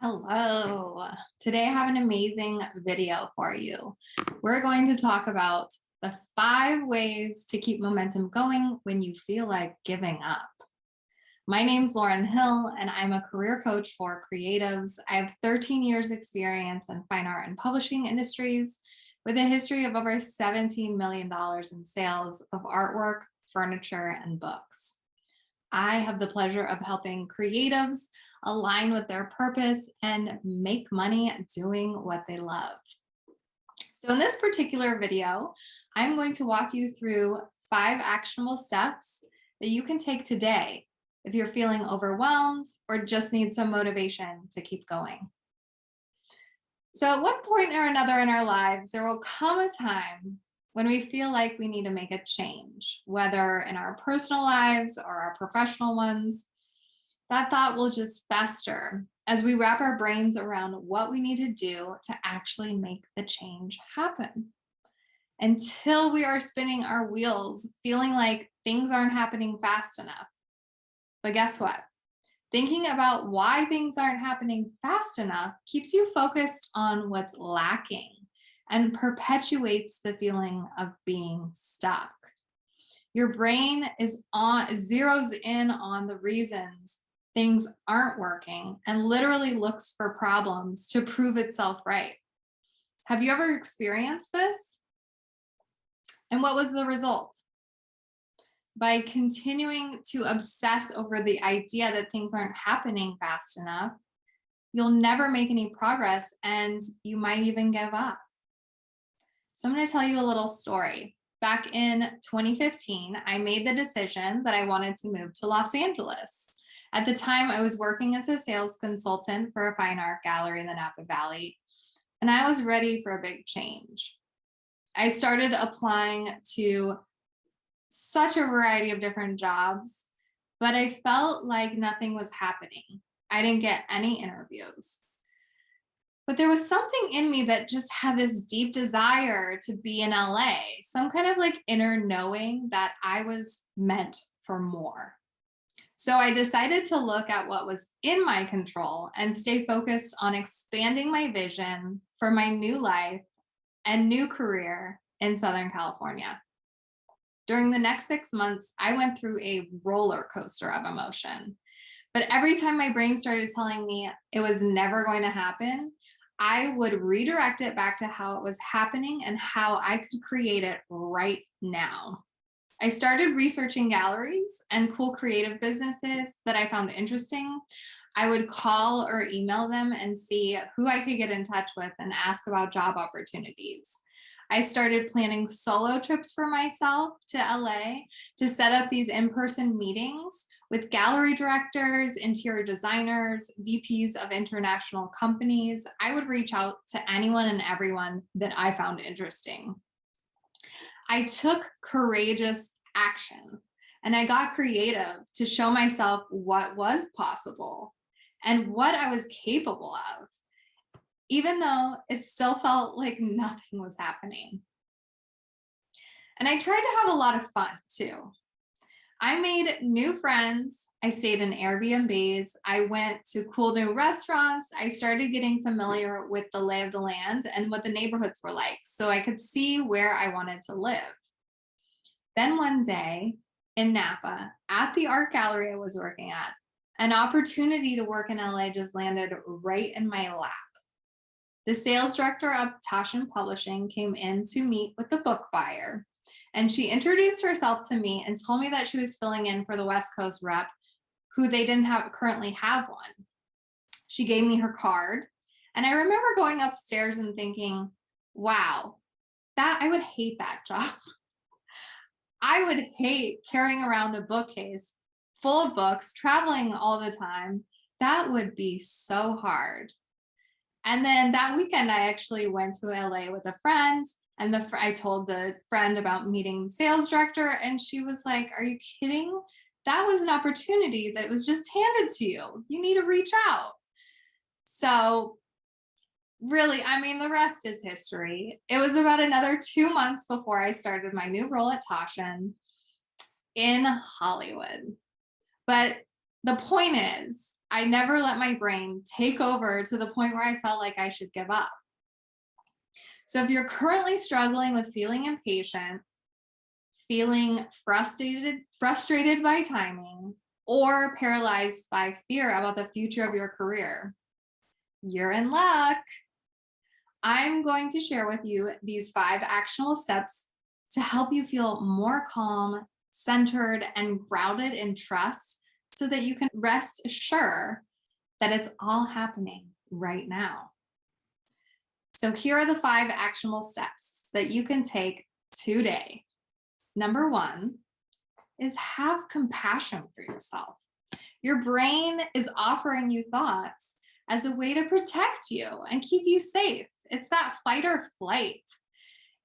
Hello. Today I have an amazing video for you. We're going to talk about the 5 ways to keep momentum going when you feel like giving up. My name's Lauryn Hill, and I'm a career coach for creatives. I have 13 years experience in fine art and publishing industries with a history of over $17 million in sales of artwork, furniture, and books. I have the pleasure of helping creatives align with their purpose and make money doing what they love. So in this particular video, I'm going to walk you through 5 actionable steps that you can take today if you're feeling overwhelmed or just need some motivation to keep going. So at one point or another in our lives, there will come a time when we feel like we need to make a change, whether in our personal lives or our professional ones. That thought will just fester as we wrap our brains around what we need to do to actually make the change happen. Until we are spinning our wheels, feeling like things aren't happening fast enough. But guess what? Thinking about why things aren't happening fast enough keeps you focused on what's lacking and perpetuates the feeling of being stuck. Your brain zeroes in on the reasons things aren't working and literally looks for problems to prove itself right. Have you ever experienced this? And what was the result? By continuing to obsess over the idea that things aren't happening fast enough, you'll never make any progress and you might even give up. So I'm going to tell you a little story. Back in 2015, I made the decision that I wanted to move to Los Angeles. At the time, I was working as a sales consultant for a fine art gallery in the Napa Valley, and I was ready for a big change. I started applying to such a variety of different jobs, but I felt like nothing was happening. I didn't get any interviews. But there was something in me that just had this deep desire to be in LA, some kind of like inner knowing that I was meant for more. So I decided to look at what was in my control and stay focused on expanding my vision for my new life and new career in Southern California. During the next 6 months, I went through a roller coaster of emotion. But every time my brain started telling me it was never going to happen, I would redirect it back to how it was happening and how I could create it right now. I started researching galleries and cool creative businesses that I found interesting. I would call or email them and see who I could get in touch with and ask about job opportunities. I started planning solo trips for myself to LA to set up these in-person meetings with gallery directors, interior designers, VPs of international companies. I would reach out to anyone and everyone that I found interesting. I took courageous action and I got creative to show myself what was possible and what I was capable of, even though it still felt like nothing was happening. And I tried to have a lot of fun too. I made new friends. I stayed in Airbnbs. I went to cool new restaurants. I started getting familiar with the lay of the land and what the neighborhoods were like so I could see where I wanted to live. Then one day in Napa, at the art gallery I was working at, an opportunity to work in LA just landed right in my lap. The sales director of Taschen Publishing came in to meet with the book buyer, and she introduced herself to me and told me that she was filling in for the West Coast rep who they didn't currently have one. She gave me her card, and I remember going upstairs and thinking, wow, I would hate that job. I would hate carrying around a bookcase full of books, traveling all the time. That would be so hard. And then that weekend, I actually went to LA with a friend, and I told the friend about meeting the sales director, and she was like, "Are you kidding? That was an opportunity that was just handed to you. You need to reach out." So really, I mean, the rest is history. It was about another 2 months before I started my new role at Taschen in Hollywood. But the point is, I never let my brain take over to the point where I felt like I should give up. So if you're currently struggling with feeling impatient, feeling frustrated by timing, or paralyzed by fear about the future of your career, you're in luck. I'm going to share with you these 5 actionable steps to help you feel more calm, centered, and grounded in trust so that you can rest assured that it's all happening right now. So here are the 5 actionable steps that you can take today. Number 1 is have compassion for yourself. Your brain is offering you thoughts as a way to protect you and keep you safe. It's that fight or flight.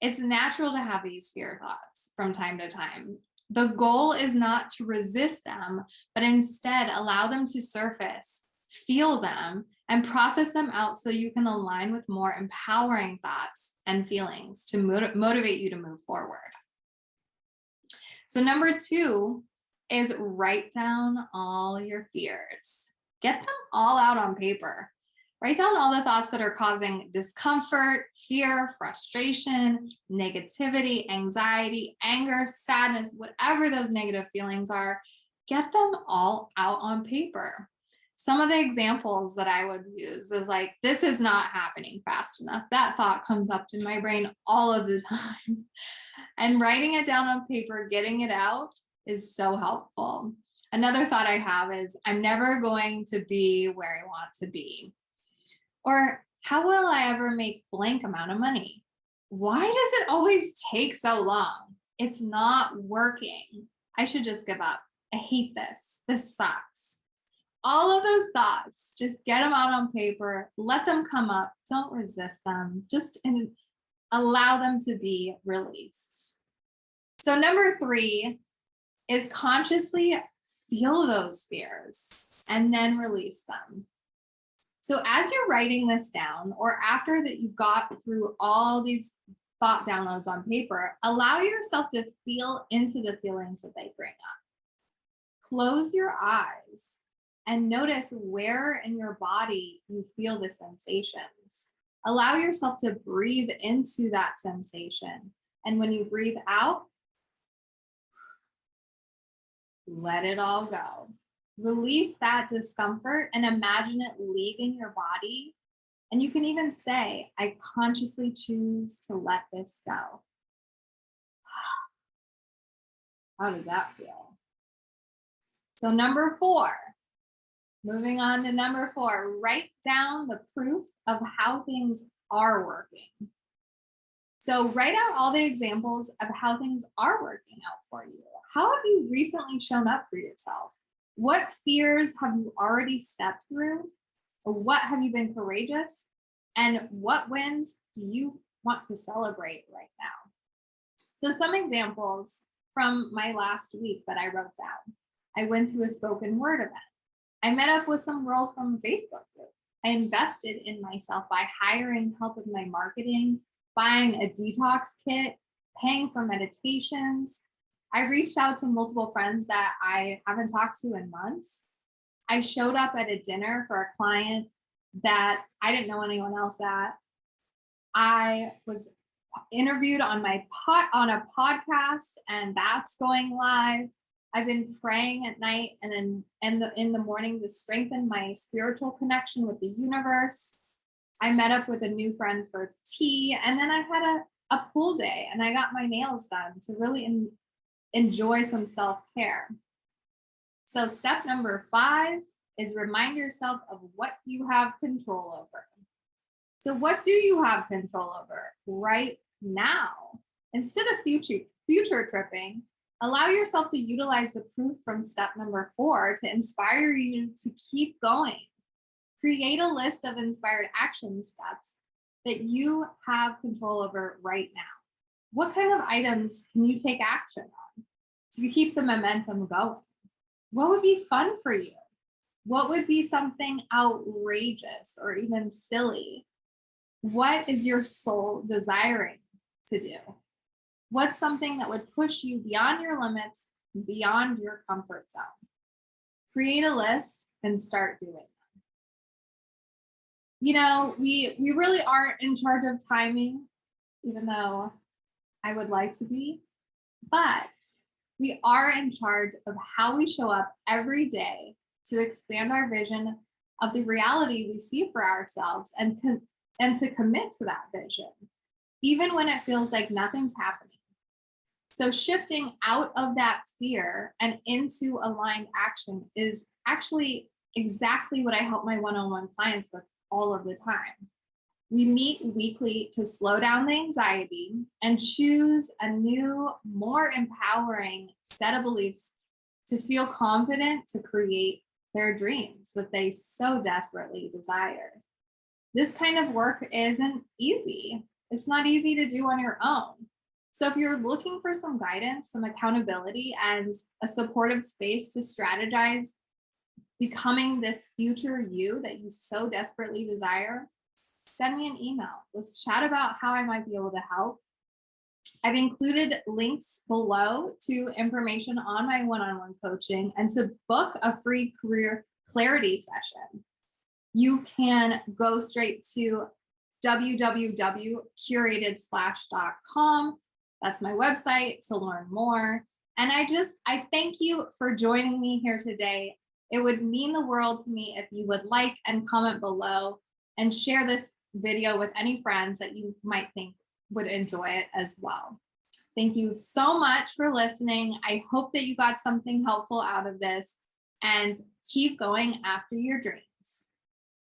It's natural to have these fear thoughts from time to time. The goal is not to resist them, but instead allow them to surface, feel them, and process them out so you can align with more empowering thoughts and feelings to motivate you to move forward. So number 2 is write down all your fears. Get them all out on paper. Write down all the thoughts that are causing discomfort, fear, frustration, negativity, anxiety, anger, sadness, whatever those negative feelings are. Get them all out on paper. Some of the examples that I would use is like, this is not happening fast enough. That thought comes up in my brain all of the time. And writing it down on paper, getting it out is so helpful. Another thought I have is, I'm never going to be where I want to be. Or how will I ever make blank amount of money? Why does it always take so long? It's not working. I should just give up. I hate this. This sucks. All of those thoughts, just get them out on paper, let them come up. Don't resist them. Just allow them to be released. So number 3 is consciously feel those fears and then release them. So as you're writing this down, or after that you've got through all these thought downloads on paper, allow yourself to feel into the feelings that they bring up. Close your eyes and notice where in your body you feel the sensations. Allow yourself to breathe into that sensation. And when you breathe out, let it all go. Release that discomfort and imagine it leaving your body. And you can even say, I consciously choose to let this go. How does that feel? So number 4, moving on to number 4, write down the proof of how things are working. So write out all the examples of how things are working out for you. How have you recently shown up for yourself? What fears have you already stepped through? Or what have you been courageous? And what wins do you want to celebrate right now? So some examples from my last week that I wrote down. I went to a spoken word event. I met up with some girls from a Facebook group. I invested in myself by hiring help with my marketing, buying a detox kit, paying for meditations. I reached out to multiple friends that I haven't talked to in months. I showed up at a dinner for a client that I didn't know anyone else at. I was interviewed on a podcast, and that's going live. I've been praying at night and then in the morning to strengthen my spiritual connection with the universe. I met up with a new friend for tea, and then I had a pool day, and I got my nails done to really enjoy some self-care. So step number 5 is remind yourself of what you have control over. So what do you have control over right now? Instead of future tripping, allow yourself to utilize the proof from step number 4 to inspire you to keep going. Create a list of inspired action steps that you have control over right now. What kind of items can you take action on to keep the momentum going? What would be fun for you? What would be something outrageous or even silly? What is your soul desiring to do? What's something that would push you beyond your limits, beyond your comfort zone? create a list and start doing them. You know, we really aren't in charge of timing, even though I would like to be, but we are in charge of how we show up every day to expand our vision of the reality we see for ourselves and to commit to that vision, even when it feels like nothing's happening. So shifting out of that fear and into aligned action is actually exactly what I help my one-on-one clients with all of the time. We meet weekly to slow down the anxiety and choose a new, more empowering set of beliefs to feel confident to create their dreams that they so desperately desire. This kind of work isn't easy. It's not easy to do on your own. So if you're looking for some guidance, some accountability, and a supportive space to strategize becoming this future you that you so desperately desire, send me an email. Let's chat about how I might be able to help. I've included links below to information on my one-on-one coaching and to book a free career clarity session. You can go straight to www.curatedslash.com. That's my website to learn more. And I thank you for joining me here today. It would mean the world to me if you would like and comment below and share this video with any friends that you might think would enjoy it as well. Thank you so much for listening. I hope that you got something helpful out of this, and keep going after your dreams.